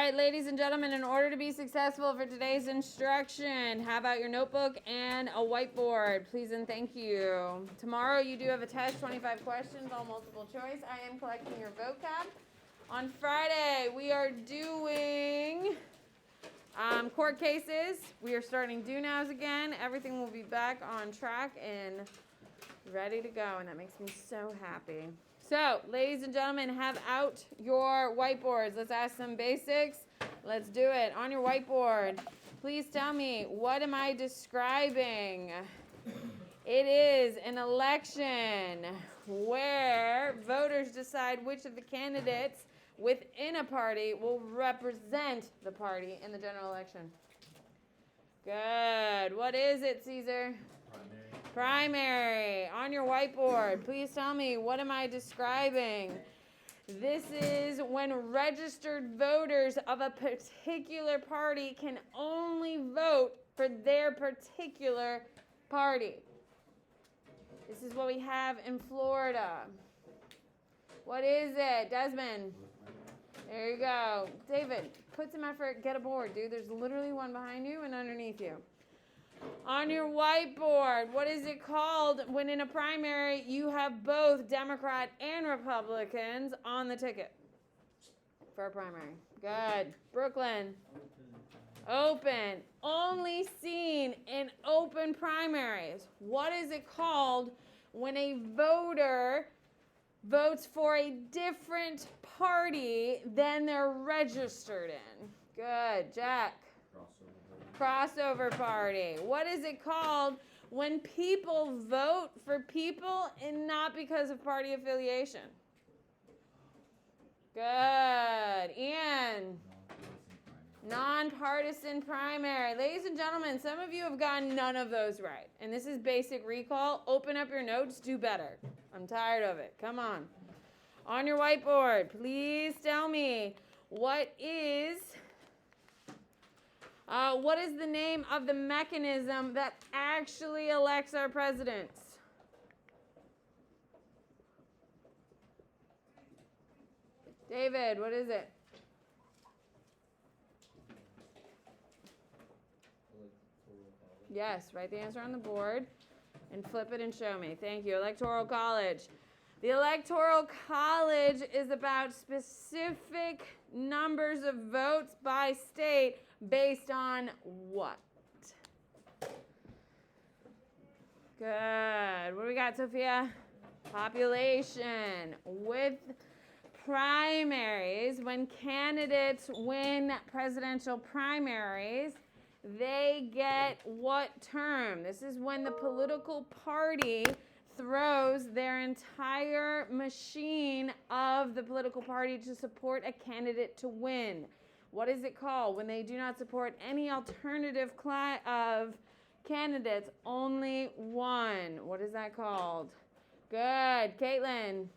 right, ladies and gentlemen, in order to be successful for today's instruction, have out your notebook and a whiteboard, please and thank you. Tomorrow you do have a test, 25 questions, all multiple choice. I am collecting your vocab. On Friday, we are doing court cases. We are starting do-nows again. Everything will be back on track and ready to go, and that makes me so happy. So, ladies and gentlemen, have out your whiteboards. Let's ask some basics. Let's do it. On your whiteboard, please tell me, what am I describing? It is an election where voters decide which of the candidates within a party will represent the party in the general election. Good. What is it, Caesar? Primary. On your whiteboard, please tell me, what am I describing? This is when registered voters of a particular party can only vote for their particular party. This is what we have in Florida. What is it, Desmond? There you go. David, put some effort, get a board, dude. There's literally one behind you and underneath you. On your whiteboard, what is it called when in a primary you have both Democrat and Republicans on the ticket for a primary? Good. Brooklyn. Open. Only seen in open primaries. What is it called when a voter votes for a different party than they're registered in? Good. Jack. Crossover party. What is it called when people vote for people and not because of party affiliation? Good. Ian. Nonpartisan primary. Ladies and gentlemen, some of you have gotten none of those right. And this is basic recall. Open up your notes. Do better. I'm tired of it. Come on. On your whiteboard, please tell me, what is the name of the mechanism that actually elects our presidents? David, what is it? Yes, write the answer on the board and flip it and show me. Thank you. Electoral College. The Electoral College is about specific numbers of votes by state based on what? Good. What do we got, Sophia? Population. With primaries, when candidates win presidential primaries, they get what term? This is when the political party throws their entire machine of the political party to support a candidate to win. What is it called when they do not support any alternative of candidates, only one? What is that called? Good. Caitlin.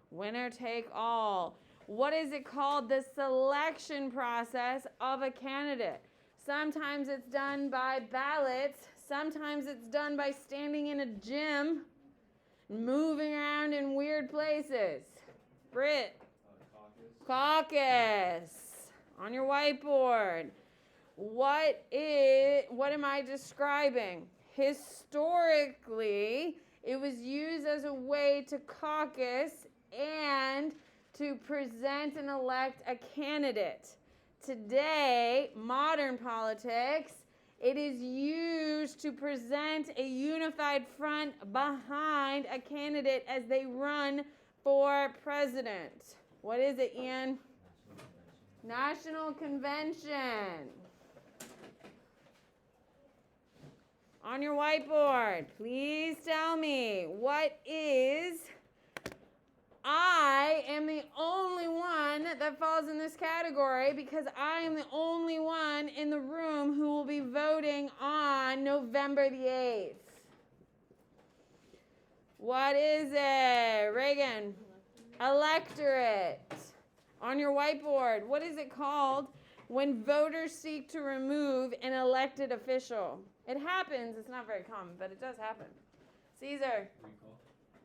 Winner take all. What is it called? The selection process of a candidate. Sometimes it's done by ballots. Sometimes it's done by standing in a gym, moving around in weird places. Britt. Caucus. On your whiteboard. What am I describing? Historically, it was used as a way to caucus and to present and elect a candidate. Today, modern politics, it is used to present a unified front behind a candidate as they run for president. What is it, Ian? National Convention. On your whiteboard, please tell me, what is... I am the only one that falls in this category because I am the only one in the room who will be voting on November the 8th. What is it? Reagan. Electorate. On your whiteboard, what is it called when voters seek to remove an elected official? It happens. It's not very common, but it does happen. Caesar.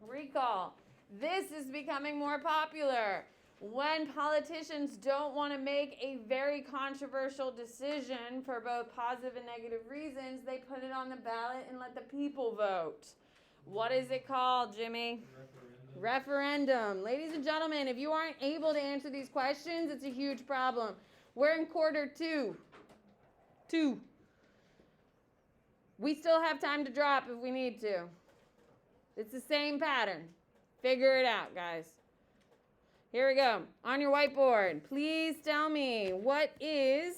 Recall. Recall. This is becoming more popular. When politicians don't want to make a very controversial decision for both positive and negative reasons, they put it on the ballot and let the people vote. What is it called, Jimmy? Referendum. Ladies and gentlemen, if you aren't able to answer these questions, it's a huge problem. We're in quarter two. We still have time to drop if we need to. It's the same pattern. Figure it out, guys. Here we go. On your whiteboard, please tell me what is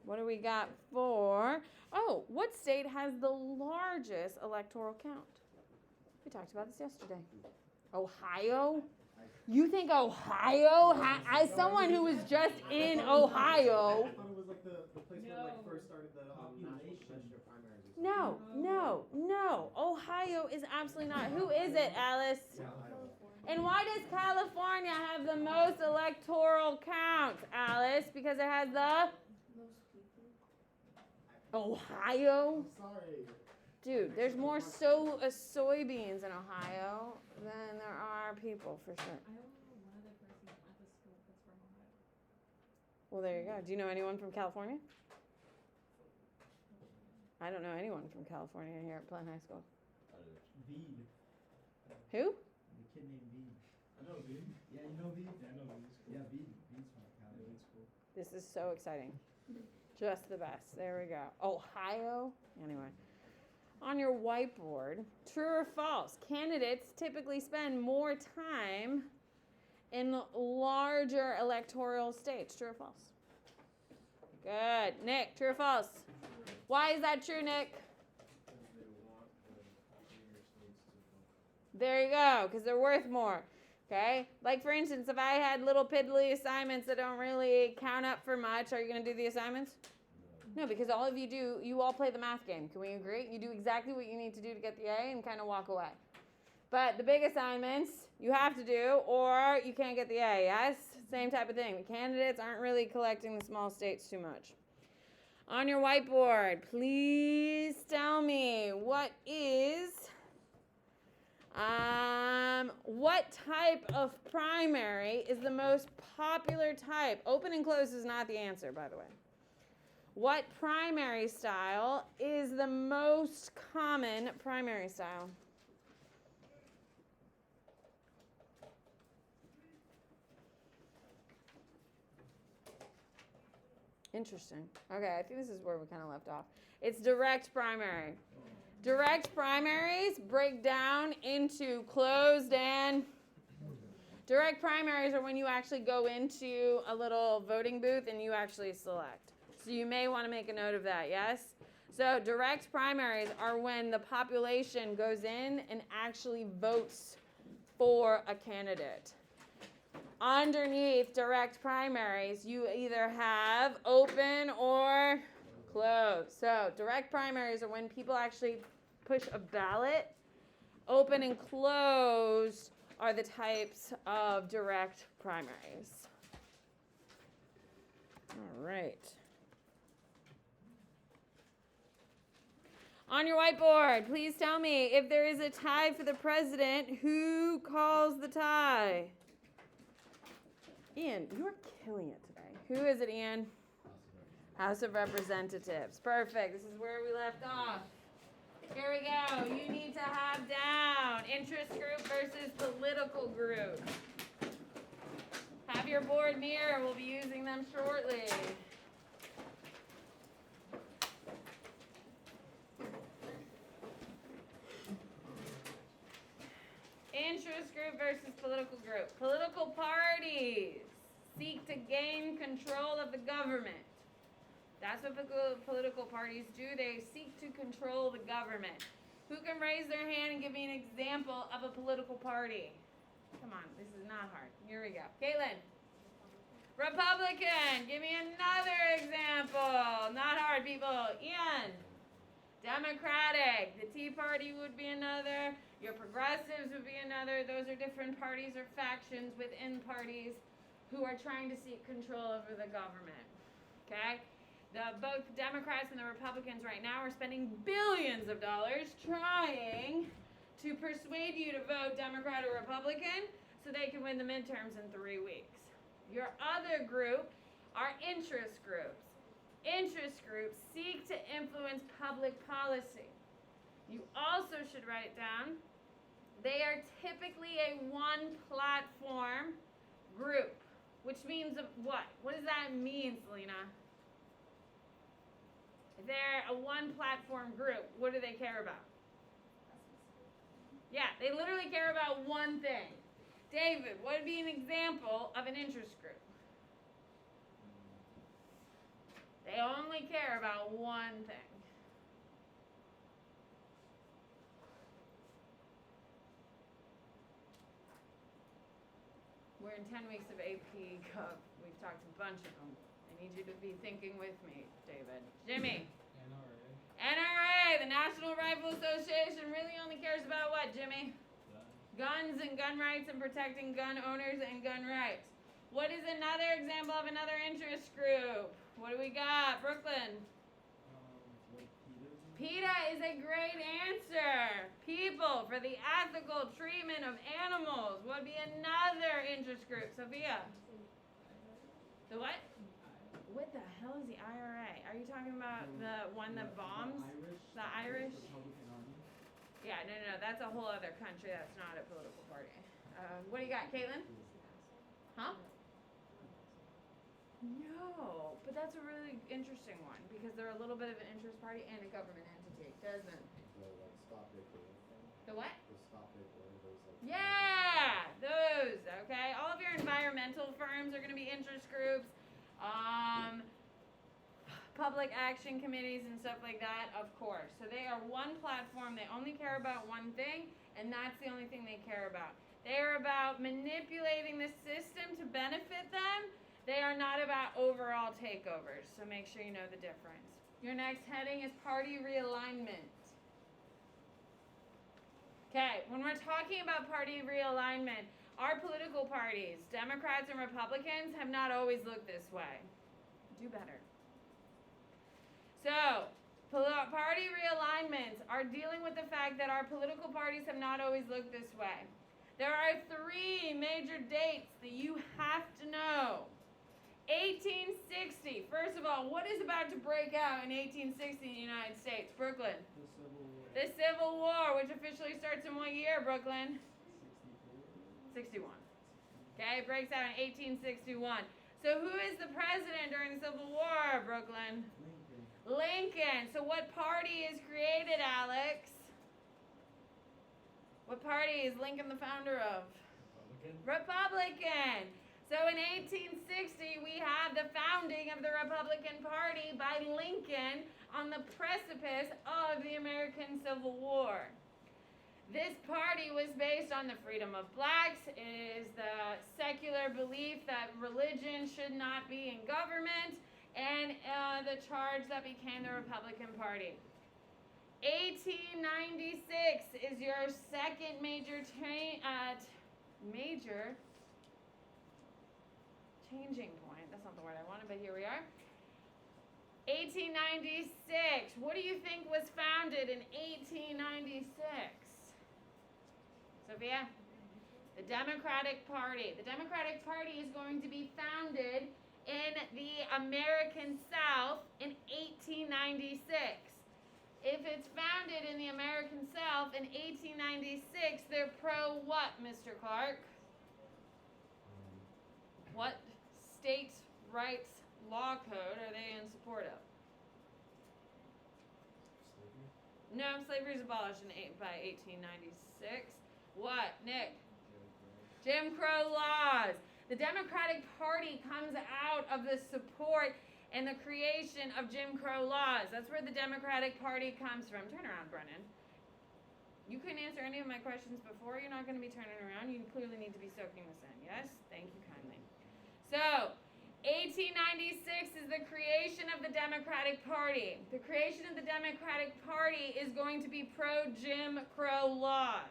what do we got for? Oh, what state has the largest electoral count? We talked about this yesterday. Ohio? You think Ohio? As someone who was just in Ohio. I thought it was like the place where first started the population. No. Ohio is absolutely not. Who is it, Alice? And why does California have the most electoral count, Alice? Because it has the Ohio? Sorry. Dude, there's more soybeans in Ohio than there are people, for sure. I only know one other person at the school that's from Ohio. Well, there you go. Do you know anyone from California? I don't know anyone from California here at Plant High School. Veed. Who? The kid named Veed. I know Veed. Yeah, you know Veed? Yeah, I know Veed. Yeah, Veed. Veed's from Cali. Veed's cool. This is so exciting. Just the best. There we go. Ohio? Anyway. On your whiteboard, true or false? Candidates typically spend more time in larger electoral states. True or false? Good. Nick, true or false? Why is that true, Nick? There you go, because they're worth more. Okay? Like, for instance, if I had little piddly assignments that don't really count up for much, are you going to do the assignments? No, because all of you do, you all play the math game. Can we agree? You do exactly what you need to do to get the A and kind of walk away. But the big assignments, you have to do, or you can't get the A, yes? Same type of thing. The candidates aren't really collecting the small states too much. On your whiteboard, please tell me what type of primary is the most popular type? Open and close is not the answer, by the way. What primary style is the most common primary style? Interesting. Okay, I think this is where we kind of left off. It's direct primary. Direct primaries break down into closed and... Direct primaries are when you actually go into a little voting booth and you actually select. So you may want to make a note of that, yes? So direct primaries are when the population goes in and actually votes for a candidate. Underneath direct primaries, you either have open or closed. So direct primaries are when people actually push a ballot. Open and closed are the types of direct primaries. All right. On your whiteboard, please tell me if there is a tie for the president, who calls the tie? Ian, you're killing it today. Who is it, Ian? House of Representatives. Perfect. This is where we left off. Here we go. You need to have down interest group versus political group. Have your board near. We'll be using them shortly. Interest group versus political group. Political parties seek to gain control of the government. That's what political parties do. They seek to control the government. Who can raise their hand and give me an example of a political party? Come on, this is not hard. Here we go. Caitlin. Republican. Give me another example. Not hard, people. Ian. Democratic. The Tea Party would be another. Your progressives would be another. Those are different parties or factions within parties who are trying to seek control over the government. Okay? Both Democrats and the Republicans right now are spending billions of dollars trying to persuade you to vote Democrat or Republican so they can win the midterms in 3 weeks. Your other group are interest groups. Interest groups seek to influence public policy. You also should write down they are typically a one-platform group, which means what? What does that mean, Selena? If they're a one-platform group, what do they care about? Yeah, they literally care about one thing. David, what would be an example of an interest group? They only care about one thing. We're in 10 weeks of APGov. We've talked a bunch of them. I need you to be thinking with me, David. Jimmy. NRA, the National Rifle Association, really only cares about what, Jimmy? Guns and gun rights and protecting gun owners and gun rights. What is another example of another interest group? What do we got? Brooklyn. PETA is a great answer. People for the ethical treatment of animals would be another interest group. Sophia. The what? What the hell is the IRA? Are you talking about the one that bombs? The Irish? Yeah, no. That's a whole other country. That's not a political party. What do you got, Caitlin? Huh? No, but that's a really interesting one because they're a little bit of an interest party and a government entity, doesn't it? The what? Yeah, those, okay? All of your environmental firms are going to be interest groups. Public action committees and stuff like that, of course. So they are one platform. They only care about one thing, and that's the only thing they care about. They are about manipulating the system to benefit them. They are not about overall takeovers, so make sure you know the difference. Your next heading is party realignment. Okay, when we're talking about party realignment, our political parties, Democrats and Republicans, have not always looked this way. Do better. So, party realignments are dealing with the fact that our political parties have not always looked this way. There are 3 major dates that you have to know. 1860. First of all, what is about to break out in 1860 in the United States? Brooklyn. The Civil War, which officially starts in what year, Brooklyn? 61. Okay, it breaks out in 1861. So who is the president during the Civil War, Brooklyn? Lincoln. So what party is created, Alex? What party is Lincoln the founder of? Republican. So in 1860, we have the founding of the Republican Party by Lincoln on the precipice of the American Civil War. This party was based on the freedom of blacks. It is the secular belief that religion should not be in government, and the charge that became the Republican Party. 1896 is your second major changing point. That's not the word I wanted, but here we are. 1896. What do you think was founded in 1896? Sophia? The Democratic Party. The Democratic Party is going to be founded in the American South in 1896. If it's founded in the American South in 1896, they're pro what, Mr. Clark? What states' rights law code are they in support of? No, slavery is abolished by 1896. What, Nick? Jim Crow laws. The Democratic Party comes out of the support and the creation of Jim Crow laws. That's where the Democratic Party comes from. Turn around, Brennan. You couldn't answer any of my questions before. You're not going to be turning around. You clearly need to be soaking this in. Yes? Thank you kindly. So, 1896 is the creation of the Democratic Party. The creation of the Democratic Party is going to be pro-Jim Crow laws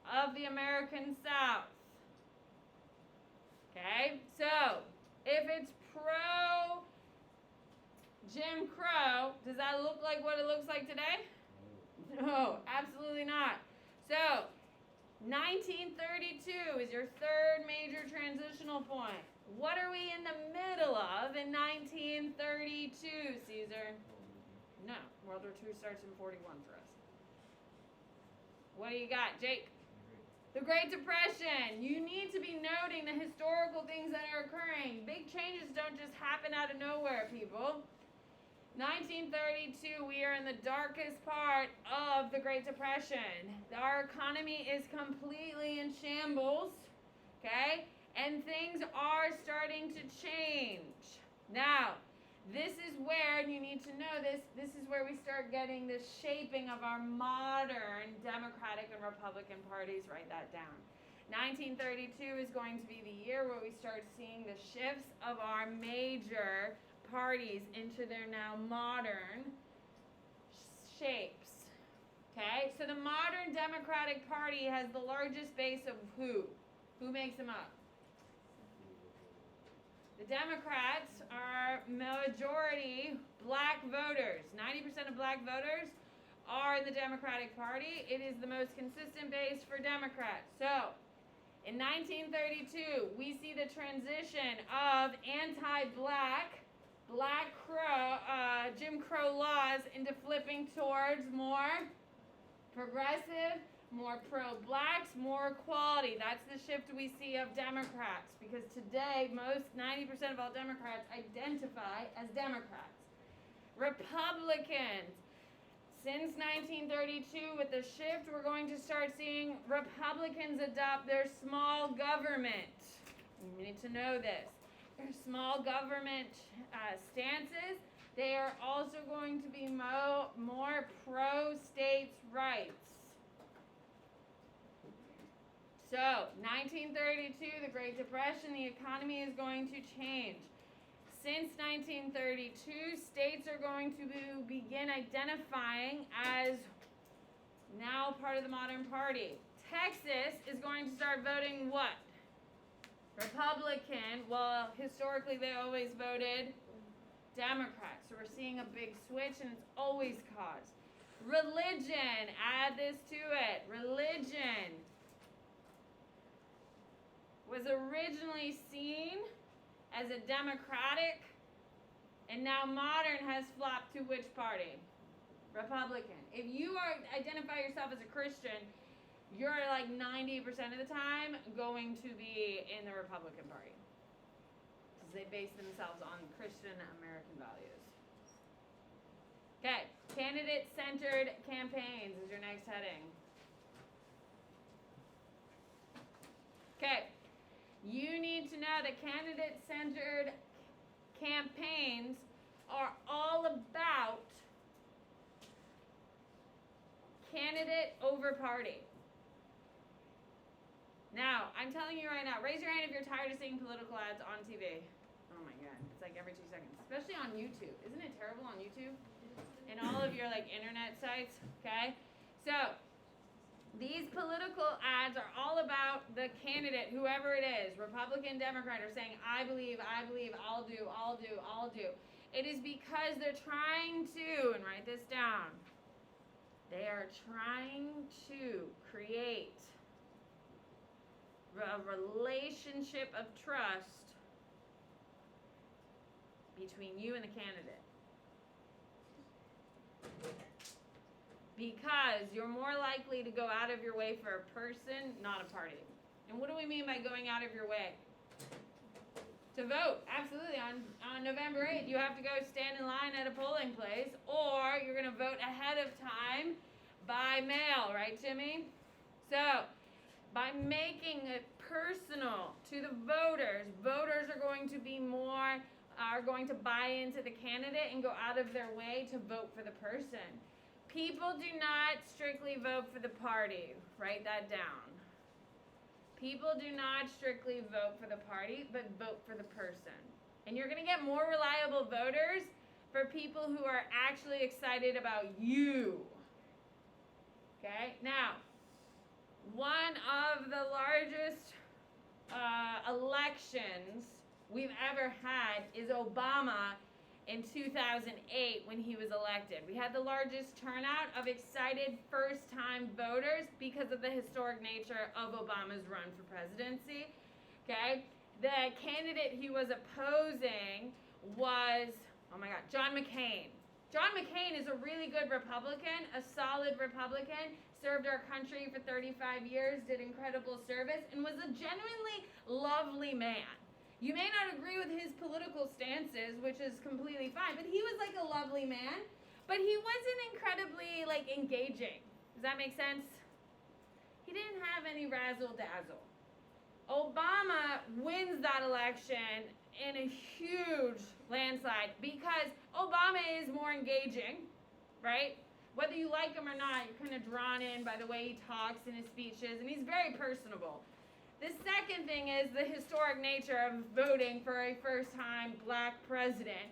of the American South. Okay? So, if it's pro-Jim Crow, does that look like what it looks like today? No, absolutely not. So, 1932 is your third major transitional point. What are we in the middle of in 1932, Caesar? No, World War II starts in 41 for us. What do you got, Jake? The Great Depression. You need to be noting the historical things that are occurring. Big changes don't just happen out of nowhere, people. 1932, we are in the darkest part of the Great Depression. Our economy is completely in shambles, okay? And things are starting to change. Now, this is where, and you need to know this is where we start getting the shaping of our modern Democratic and Republican parties. Write that down. 1932 is going to be the year where we start seeing the shifts of our major parties into their now modern shapes. Okay, so the modern Democratic Party has the largest base of who? Who makes them up? The Democrats are majority black voters. 90% of black voters are in the Democratic Party. It is the most consistent base for Democrats. So, in 1932, we see the transition of anti-black, Jim Crow laws into flipping towards more progressive, more pro-blacks, more equality. That's the shift we see of Democrats, because today 90% of all Democrats identify as Democrats. Republicans. Since 1932, with the shift, we're going to start seeing Republicans adopt their small government. You need to know this. Their small government stances, they are also going to be more pro-states' rights. So, 1932, the Great Depression, the economy is going to change. Since 1932, states are going to begin identifying as now part of the modern party. Texas is going to start voting what? Republican. Well, historically they always voted Democrat. So we're seeing a big switch, and it's always caused. Religion. Add this to it. Religion was originally seen as a Democratic, and now modern has flopped to which party? Republican. If you identify yourself as a Christian, you're like 90% of the time going to be in the Republican Party, because they base themselves on Christian American values. Okay, candidate-centered campaigns is your next heading. Okay. You need to know that candidate-centered campaigns are all about candidate over party. Now, I'm telling you right now, raise your hand if you're tired of seeing political ads on TV. Oh my God, it's like every 2 seconds, especially on YouTube. Isn't it terrible on YouTube? And all of your like internet sites, okay? So, these political ads are all about the candidate, whoever it is, Republican, Democrat, are saying, I believe, I'll do. It is because they're trying to, and write this down, they are trying to create a relationship of trust between you and the candidate. Because you're more likely to go out of your way for a person, not a party. And what do we mean by going out of your way? To vote. Absolutely. On November 8th, you have to go stand in line at a polling place, or you're going to vote ahead of time by mail, right, Jimmy? So, by making it personal to the voters, voters are going to buy into the candidate and go out of their way to vote for the person. People do not strictly vote for the party. Write that down. People do not strictly vote for the party, but vote for the person. And you're going to get more reliable voters for people who are actually excited about you. Okay? Now, one of the largest elections we've ever had is Obama in 2008 when he was elected. We had the largest turnout of excited first-time voters because of the historic nature of Obama's run for presidency. Okay? The candidate he was opposing was, oh my God, John McCain. John McCain is a really good Republican, a solid Republican, served our country for 35 years, did incredible service, and was a genuinely lovely man. You may not agree with his political stances, which is completely fine, but he was like a lovely man, but he wasn't incredibly like engaging. Does that make sense? He didn't have any razzle-dazzle. Obama wins that election in a huge landslide because Obama is more engaging, right? Whether you like him or not, you're kind of drawn in by the way he talks in his speeches, and he's very personable. The second thing is the historic nature of voting for a first-time black president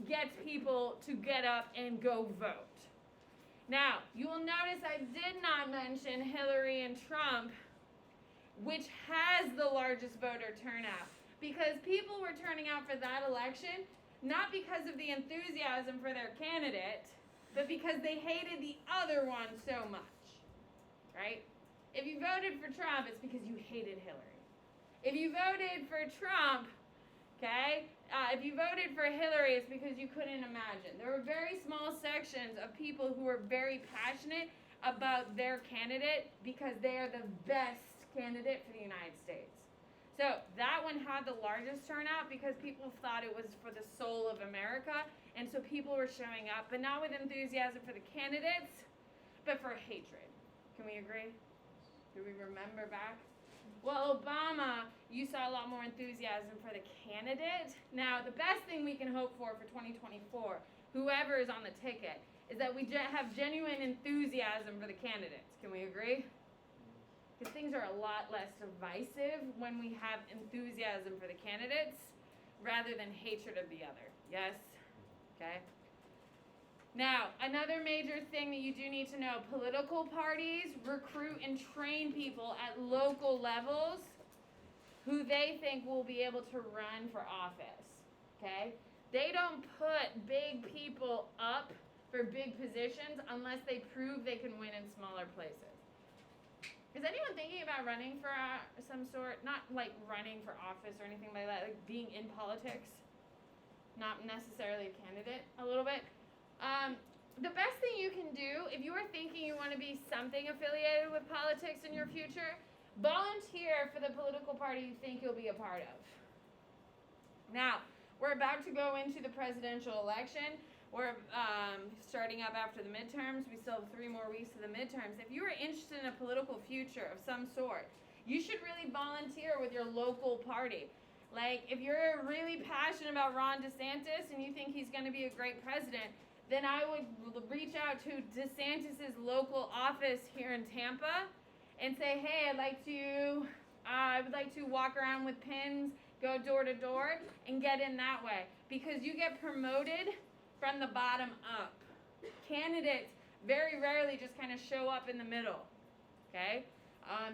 gets people to get up and go vote. Now, you will notice I did not mention Hillary and Trump, which has the largest voter turnout, because people were turning out for that election not because of the enthusiasm for their candidate, but because they hated the other one so much, right? If you voted for Trump, it's because you hated Hillary. If you voted for Trump, okay, if you voted for Hillary, it's because you couldn't imagine. There were very small sections of people who were very passionate about their candidate because they are the best candidate for the United States. So that one had the largest turnout because people thought it was for the soul of America, and so people were showing up, but not with enthusiasm for the candidates, but for hatred. Can we agree? Do we remember back? Well, Obama, you saw a lot more enthusiasm for the candidate. Now, the best thing we can hope for 2024, whoever is on the ticket, is that we have genuine enthusiasm for the candidates. Can we agree? Because things are a lot less divisive when we have enthusiasm for the candidates rather than hatred of the other. Yes? Okay? Now, another major thing that you do need to know, political parties recruit and train people at local levels who they think will be able to run for office. Okay? They don't put big people up for big positions unless they prove they can win in smaller places. Is anyone thinking about running for some sort, not like running for office or anything like that, like being in politics? Not necessarily a candidate, a little bit. The best thing you can do, if you are thinking you want to be something affiliated with politics in your future, volunteer for the political party you think you'll be a part of. Now, we're about to go into the presidential election. We're starting up after the midterms. We still have 3 more weeks to the midterms. If you are interested in a political future of some sort, you should really volunteer with your local party. Like, if you're really passionate about Ron DeSantis and you think he's going to be a great president, then I would reach out to DeSantis's local office here in Tampa and say, hey, I would like to walk around with pins, go door to door, and get in that way. Because you get promoted from the bottom up. Candidates very rarely just kind of show up in the middle, okay?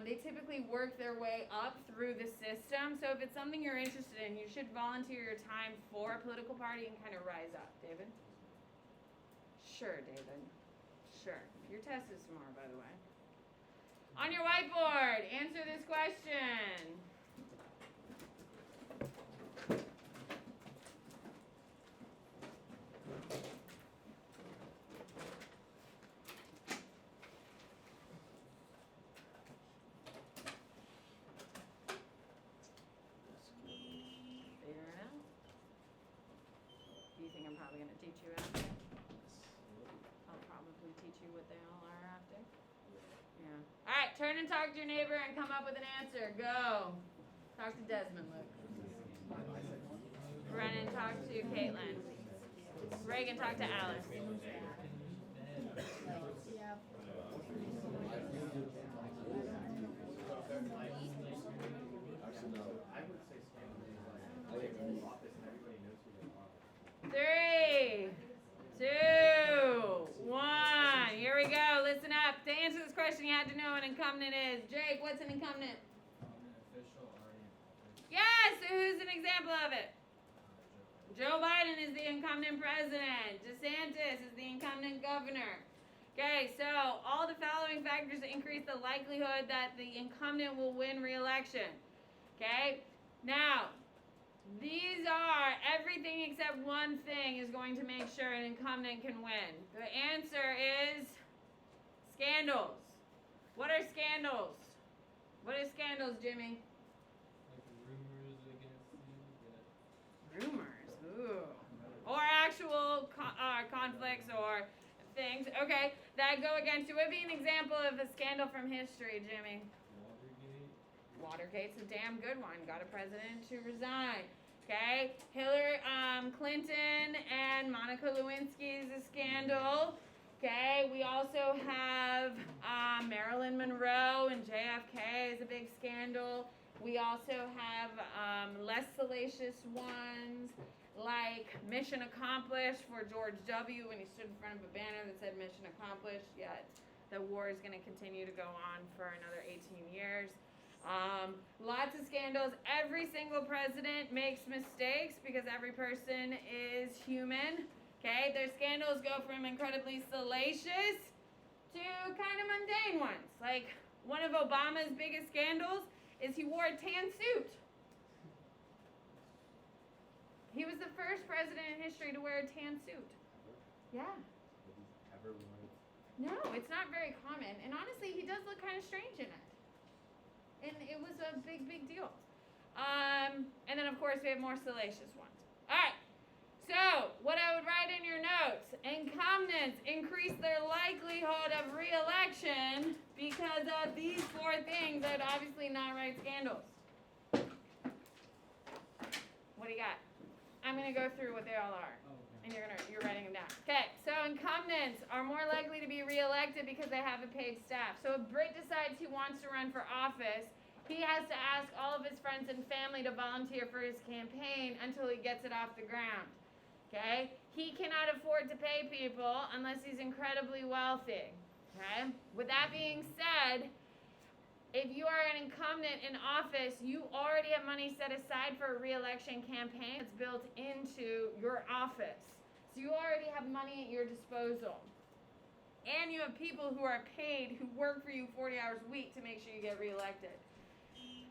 They typically work their way up through the system. So if it's something you're interested in, you should volunteer your time for a political party and kind of rise up. David? Sure, David. Sure. Your test is tomorrow, by the way. On your whiteboard, answer this question. Turn and talk to your neighbor and come up with an answer. Go. Talk to Desmond, Luke. Brennan, talk to Caitlin. Reagan, talk to Alice. Three, 2, 1. Here we go. Listen up. To answer this question, you had to know what an incumbent is. Jake, what's an incumbent? An official already in office. Yes. Who's an example of it? Joe Biden is the incumbent president. DeSantis is the incumbent governor. Okay, so all the following factors increase the likelihood that the incumbent will win re-election. Okay, now, these are everything except one thing is going to make sure an incumbent can win. The answer is scandals. What are scandals? What are scandals, Jimmy? Like rumors against you that. Rumors, ooh. Or actual conflicts or things, okay, that go against you. What would be an example of a scandal from history, Jimmy? Watergate. Watergate's a damn good one. Got a president to resign. Okay, Hillary Clinton and Monica Lewinsky is a scandal. Okay, we also have Marilyn Monroe and JFK is a big scandal. We also have less salacious ones like Mission Accomplished for George W. when he stood in front of a banner that said Mission Accomplished, yet the war is going to continue to go on for another 18 years. Lots of scandals. Every single president makes mistakes because every person is human. Okay, their scandals go from incredibly salacious to kind of mundane ones. Like one of Obama's biggest scandals is he wore a tan suit. He was the first president in history to wear a tan suit. Yeah. Ever worn it? No, it's not very common. And honestly, he does look kind of strange in it. And it was a big, big deal. And then, of course, we have more salacious ones. All right. So, what I would write in your notes, incumbents increase their likelihood of re-election because of these four things. I would obviously not write scandals. What do you got? I'm going to go through what they all are. Oh, okay. And you're writing them down. Okay, so incumbents are more likely to be reelected because they have a paid staff. So if Britt decides he wants to run for office, he has to ask all of his friends and family to volunteer for his campaign until he gets it off the ground. Okay? He cannot afford to pay people unless he's incredibly wealthy. Okay? With that being said, if you are an incumbent in office, you already have money set aside for a re-election campaign that's built into your office. So you already have money at your disposal. And you have people who are paid, who work for you 40 hours a week to make sure you get re-elected.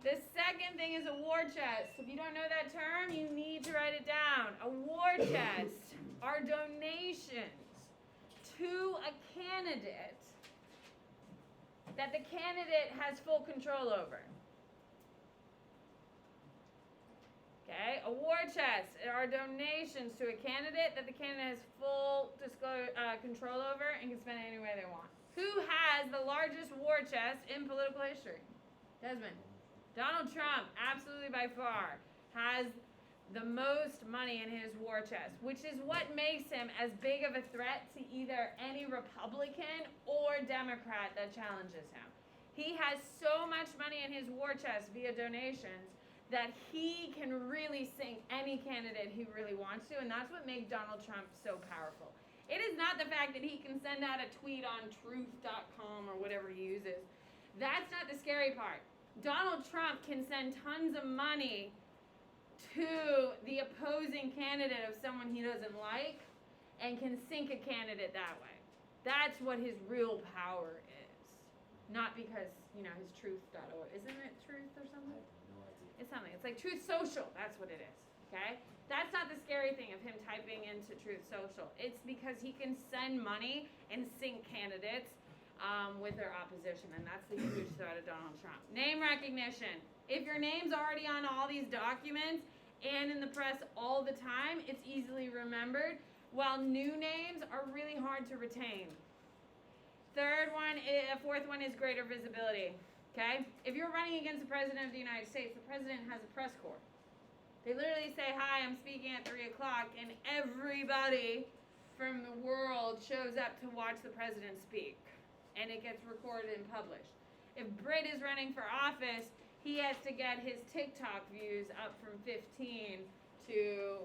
The second thing is a war chest. If you don't know that term, you need to write it down. A war chest are donations to a candidate that the candidate has full control over. Okay, a war chest are donations to a candidate that the candidate has full control over and can spend it any way they want. Who has the largest war chest in political history? Desmond. Donald Trump, absolutely by far, has the most money in his war chest, which is what makes him as big of a threat to either any Republican or Democrat that challenges him. He has so much money in his war chest via donations that he can really sink any candidate he really wants to, and that's what makes Donald Trump so powerful. It is not the fact that he can send out a tweet on truth.com or whatever he uses. That's not the scary part. Donald Trump can send tons of money to the opposing candidate of someone he doesn't like and can sink a candidate that way. That's what his real power is. Not because, his truth.org. Isn't it truth or something? I have no idea. It's something. It's like Truth Social. That's what it is. Okay? That's not the scary thing of him typing into Truth Social. It's because he can send money and sink candidates with their opposition, and that's the huge threat of Donald Trump. Name recognition. If your name's already on all these documents and in the press all the time, it's easily remembered, while new names are really hard to retain. Fourth one is greater visibility. Okay? If you're running against the President of the United States, the President has a press corps. They literally say, hi, I'm speaking at 3 o'clock, and everybody from the world shows up to watch the President speak. And it gets recorded and published. If Britt is running for office, he has to get his TikTok views up from 15 to,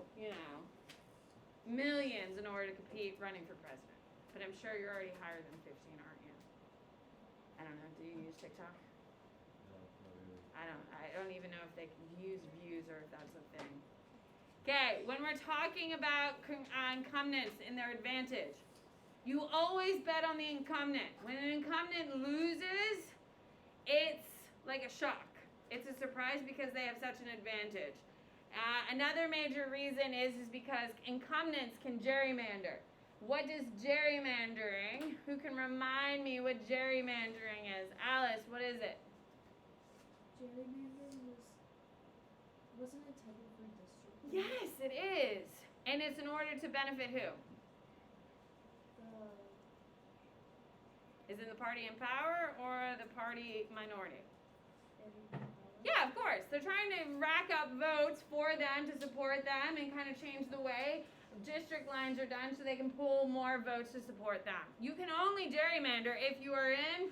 millions in order to compete running for president. But I'm sure you're already higher than 15, aren't you? I don't know. Do you use TikTok? No, not really. I don't even know if they can use views or if that's a thing. Okay, when we're talking about incumbents and their advantage, you always bet on the incumbent. When an incumbent loses, it's like a shock. It's a surprise because they have such an advantage. Another major reason is because incumbents can gerrymander. What does gerrymandering? Who can remind me what gerrymandering is? Alice, what is it? Gerrymandering wasn't it type of a district? Yes, it is. And it's in order to benefit who? Is it the party in power or the party minority? Yeah, of course. They're trying to rack up votes for them to support them and kind of change the way district lines are done so they can pull more votes to support them. You can only gerrymander if you are in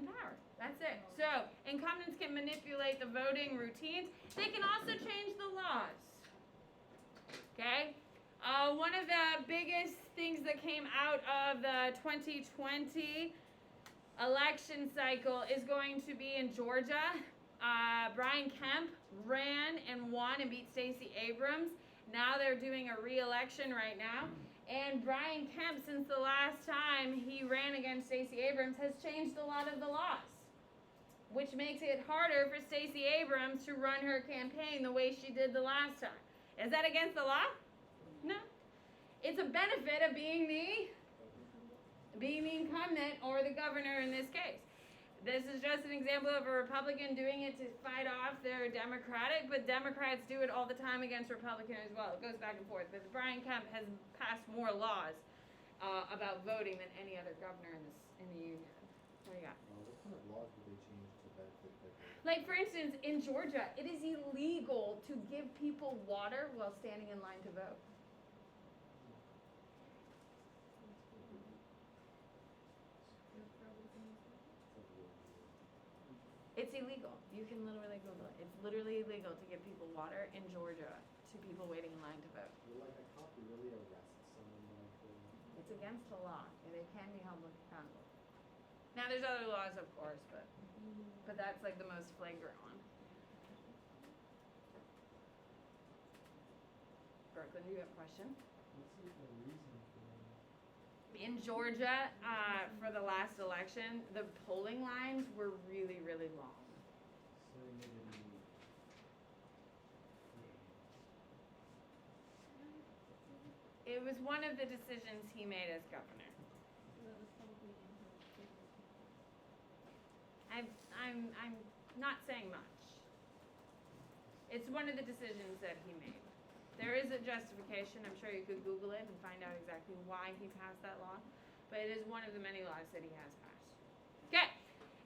power. That's it. So incumbents can manipulate the voting routines. They can also change the laws. Okay? One of the biggest things that came out of the 2020 election cycle is going to be in Georgia. Brian Kemp ran and won and beat Stacey Abrams. Now they're doing a re-election right now. And Brian Kemp, since the last time he ran against Stacey Abrams, has changed a lot of the laws, which makes it harder for Stacey Abrams to run her campaign the way she did the last time. Is that against the law? No. It's a benefit of being the incumbent or the governor in this case. This is just an example of a Republican doing it to fight off their Democratic, but Democrats do it all the time against Republicans as well. It goes back and forth. But Brian Kemp has passed more laws about voting than any other governor in the union. What do you got? What kind of laws would they change to benefit the Like, for instance, in Georgia, it is illegal to give people water while standing in line to vote. It's illegal. You can literally Google it. It's literally illegal to give people water in Georgia to people waiting in line to vote. Will like a cop really arrest someone like It's against the law, and they can be held accountable. Now, there's other laws, of course, but that's like the most flagrant one. Brooklyn, do you have a question? What's the reason for In Georgia, for the last election, the polling lines were really, really long. so they made it illegal? It was one of the decisions he made as governor. I'm not saying much. It's one of the decisions that he made. There is a justification. I'm sure you could Google it and find out exactly why he passed that law. But it is one of the many laws that he has passed. Okay.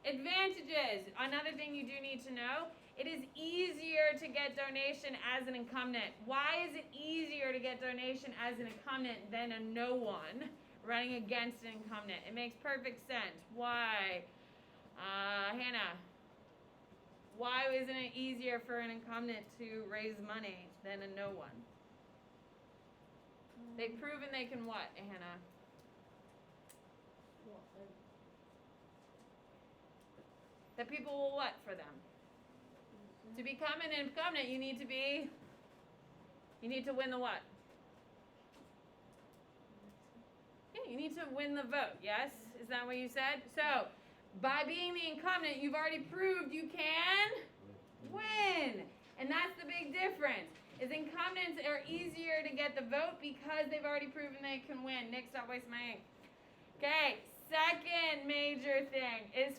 Advantages. Another thing you do need to know. It is easier to get donation as an incumbent. Why is it easier to get donation as an incumbent than a no one running against an incumbent? It makes perfect sense. Why? Hannah. Why isn't it easier for an incumbent to raise money than a no one? They've proven they can what, Hannah? That people will what for them? To become an incumbent, you need to win the what? Yeah, you need to win the vote, yes? Is that what you said? So, by being the incumbent, you've already proved you can win. And that's the big difference. Is incumbents are easier to get the vote because they've already proven they can win. Nick, stop wasting my ink. Okay, second major thing is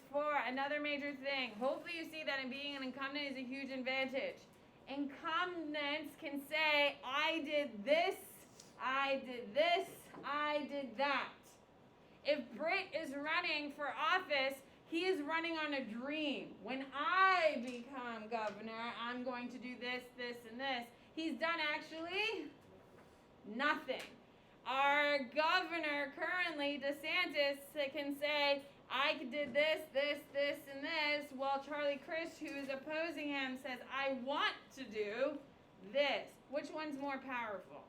another major thing. Hopefully you see that in being an incumbent is a huge advantage. Incumbents can say, I did this, I did this, I did that. If Britt is running for office, he is running on a dream. When I become governor, I'm going to do this, this, and this. He's done actually nothing. Our governor currently, DeSantis, can say, I did this, this, this, and this, while Charlie Crist, who is opposing him, says, I want to do this. Which one's more powerful?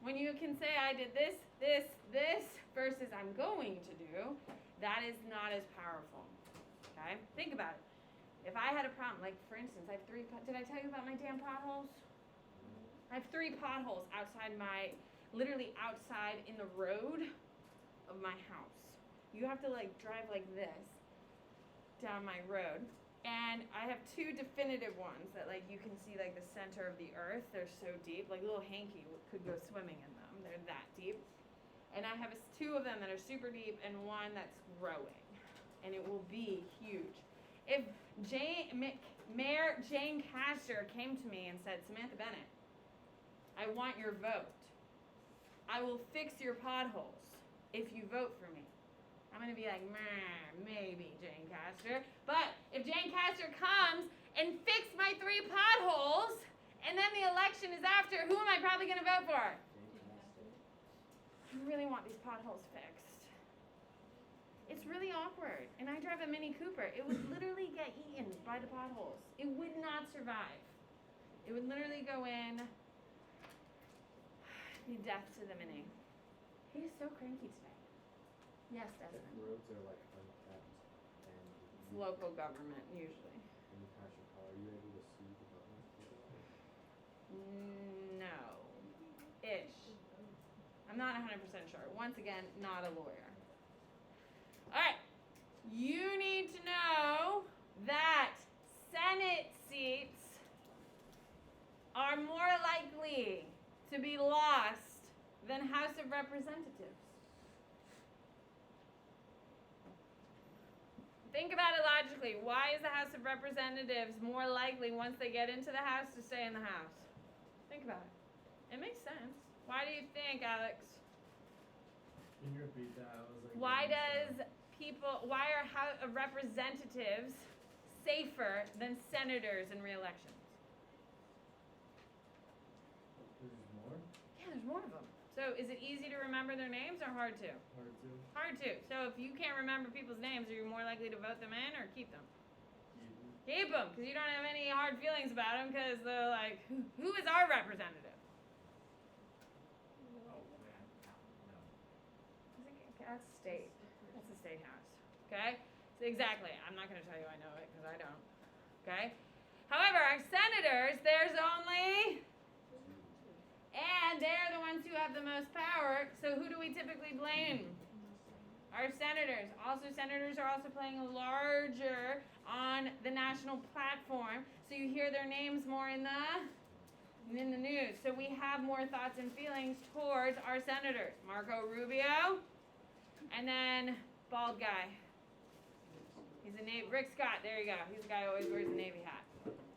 When you can say, I did this, this, this, versus I'm going to do, that is not as powerful. Okay? Think about it. If I had a problem, like for instance, I have 3, did I tell you about my damn potholes? I have 3 potholes literally outside in the road of my house. You have to like drive like this down my road. And I have 2 definitive ones that like you can see like the center of the earth. They're so deep, like little Hanky could go swimming in them. They're that deep. And I have 2 of them that are super deep and one that's growing. And it will be huge. If Mayor Jane Castor came to me and said, Samantha Bennett, I want your vote. I will fix your potholes if you vote for me. I'm going to be like, maybe Jane Castor. But if Jane Castor comes and fixes my 3 potholes, and then the election is after, who am I probably going to vote for? I really want these potholes fixed. It's really awkward. And I drive a Mini Cooper. It would literally get eaten by the potholes. It would not survive. It would literally go in, be death to the Mini. He is so cranky today. Yes, Desmond. If roads are like unkept and It's local government, usually. when you pass your car, are you able to sue the government? No. Ish. I'm not 100% sure. Once again, not a lawyer. Alright. You need to know that Senate seats are more likely to be lost than House of Representatives. Think about it logically. Why is the House of Representatives more likely once they get into the House to stay in the House? Think about it. It makes sense. Why do you think, Alex? Can you repeat that? I was like, Why are House of Representatives safer than senators in re-elections? There's more? Yeah, there's more of them. So is it easy to remember their names or hard to? Hard to Hard to. So if you can't remember people's names, are you more likely to vote them in or keep them? keep. Keep them, because you don't have any hard feelings about them, because they're like, who is our representative? Oh man, no. That's state. That's the state house. Okay? So exactly. I'm not going to tell you I know it, because I don't. Okay? However, our senators, there's only... And they're the ones who have the most power, so who do we typically blame? Our senators. Also, senators are also playing larger on the national platform, so you hear their names more in the news. So we have more thoughts and feelings towards our senators. Marco Rubio, and then bald guy. He's a Navy. Rick Scott. There you go. He's the guy who always wears a Navy hat.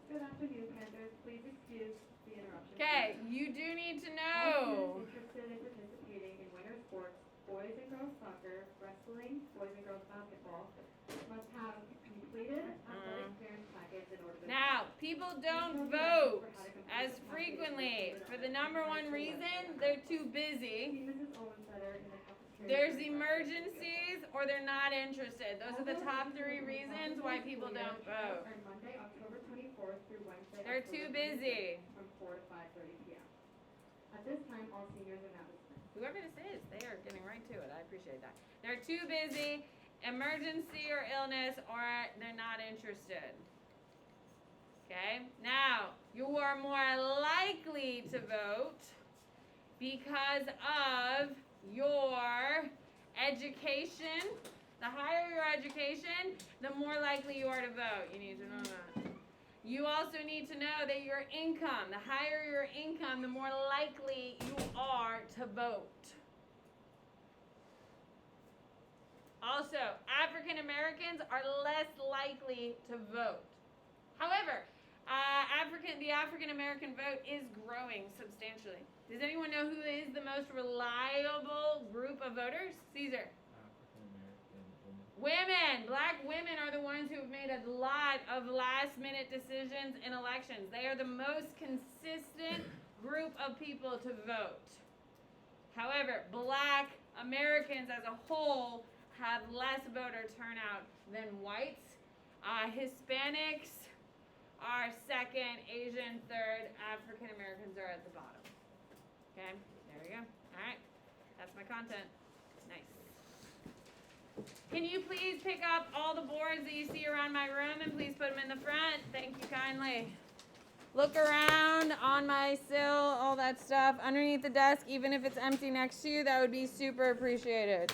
Good afternoon, Panthers. Please excuse the interruption. Okay, you do need to know. Interested in participating in winter sports, boys and girls soccer, wrestling, boys and girls basketball, must have completed athletic clearance package in order to. Now, people don't vote as frequently for the number one reason they're too busy. See Mrs. Owensetter in the cafeteria. There's emergencies or they're not interested. Those are the top 3 reasons why people don't vote. On Monday, October 24th through Wednesday, They're too busy. from 4 to 5:30 p.m. At this time, all seniors are now dismissed. Whoever this is, they are getting right to it. I appreciate that. They're too busy, emergency or illness, or they're not interested. Okay? Now, you are more likely to vote because of your education. The higher your education, the more likely you are to vote. You need to know that. You also need to know that your income, the higher your income, the more likely you are to vote. Also, African Americans are less likely to vote. However, the African American vote is growing substantially. Does anyone know who is the most reliable group of voters? Caesar. African-American women. Women. Black women are the ones who have made a lot of last-minute decisions in elections. They are the most consistent group of people to vote. However, Black Americans as a whole have less voter turnout than whites. Hispanics are second, Asian third, African Americans are at the bottom. Okay, there we go. All right, that's my content. Nice. Can you please pick up all the boards that you see around my room and please put them in the front? Thank you kindly. Look around on my sill, all that stuff, underneath the desk, even if it's empty next to you, that would be super appreciated.